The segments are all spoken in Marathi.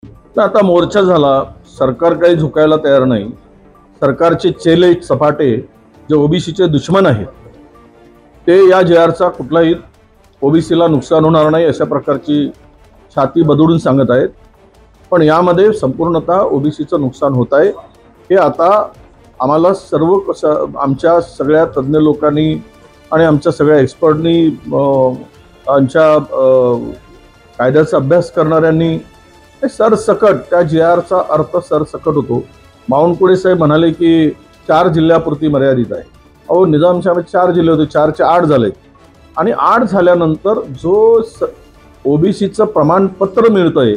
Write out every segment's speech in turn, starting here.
तर आता मोर्चा झाला, सरकार काही झुकायला तयार नाही. सरकारचे चेले सपाटे जे ओबीसीचे दुश्मन आहेत ते या JRचा कुठलाही ओबीसीला नुकसान होणार नाही अशा प्रकारची छाती बदडून सांगत आहेत. पण यामध्ये संपूर्णतः ओबीसीचं नुकसान होत आहे. हे आता आम्हाला आमच्या सगळ्या तज्ज्ञ लोकांनी आणि आमच्या सगळ्या एक्सपर्टनी आमच्या कायद्याचा अभ्यास करणाऱ्यांनी हे सरसकट त्या JRचा अर्थ सरसकट होतो. बावनकुळे साहेब म्हणाले की 4 जिल्ह्यापुरती मर्यादित आहे. अहो निजामशाहीमध्ये 4 जिल्हे होते, 4चे 8 झाले आणि 8 झाल्यानंतर जो ओबीसीचं प्रमाणपत्र मिळतंय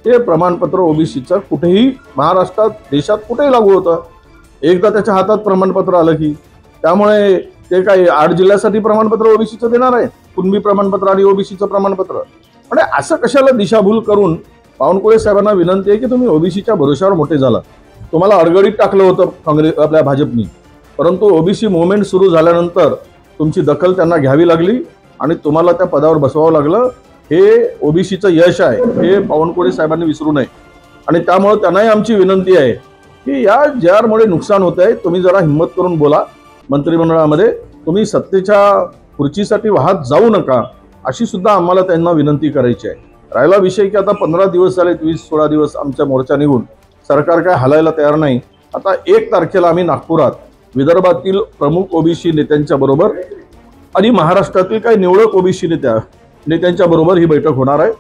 ते प्रमाणपत्र ओबीसीचं कुठेही महाराष्ट्रात देशात कुठेही लागू होतं. एकदा त्याच्या हातात प्रमाणपत्र आलं की त्यामुळे ते काही 8 जिल्ह्यासाठी प्रमाणपत्र ओबीसीचं देणार आहे, कुणबी प्रमाणपत्र आणि ओबीसीचं प्रमाणपत्र. म्हणजे असं कशाला दिशाभूल करून बावनकुळे साहेबांना विनंती आहे की तुम्ही ओबीसीच्या भरोशावर मोठे झाला. तुम्हाला अडगडीत टाकलं होतं काँग्रेस आपल्या भाजपनी, परंतु ओबीसी मुवमेंट सुरू झाल्यानंतर तुमची दखल त्यांना घ्यावी लागली आणि तुम्हाला त्या पदावर बसवावं लागलं. हे ओबीसीचं यश आहे, हे बावनकुळे साहेबांनी विसरू नये. आणि त्यामुळे त्यांनाही आमची विनंती आहे की या JRमुळे नुकसान होत आहे, तुम्ही जरा हिंमत करून बोला मंत्रिमंडळामध्ये. तुम्ही सत्तेच्या खुर्चीसाठी वाहत जाऊ नका अशी सुद्धा आम्हाला त्यांना विनंती करायची आहे. राहिला विषय की आता 15 दिवस झाले, 20-16 दिवस आमचा मोर्चा निघून सरकार काय हलायला तयार नाही. आता 1 तारखेला आम्ही नागपुरात विदर्भातील प्रमुख ओबीसी नेत्यांच्या बरोबर आणि महाराष्ट्रातील काही निवडक ओबीसी नेत्यांच्या बरोबर ही बैठक होणार आहे.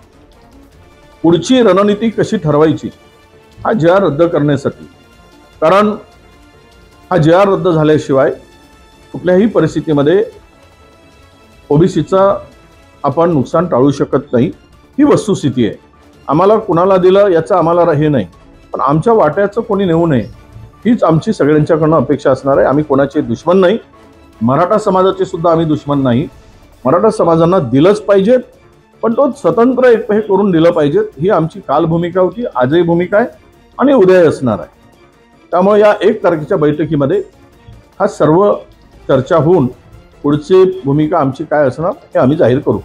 पुढची रणनीती कशी ठरवायची हा JR रद्द करण्यासाठी. कारण हा JR रद्द झाल्याशिवाय कुठल्याही परिस्थितीमध्ये ओबीसीचा आपण नुकसान टाळू शकत नाही. ही वस्तुस्थिती आहे. आम्हाला कुणाला दिलं याचं आम्हाला हे नाही, पण आमच्या वाट्याचं कोणी नेऊ नये हीच आमची सगळ्यांच्याकडनं अपेक्षा असणार आहे. आम्ही कोणाचे दुश्मन नाही, मराठा समाजाचे सुद्धा आम्ही दुश्मन नाही. मराठा समाजांना दिलंच पाहिजे, पण तो स्वतंत्र एक हे करून दिलं पाहिजे. ही आमची काल भूमिका होती, आजही भूमिका आहे आणि उद्याही असणार आहे. त्यामुळे या 1 तारखेच्या बैठकीमध्ये हा सर्व चर्चा होऊन पुढची भूमिका आमची काय असणार हे आम्ही जाहीर करू.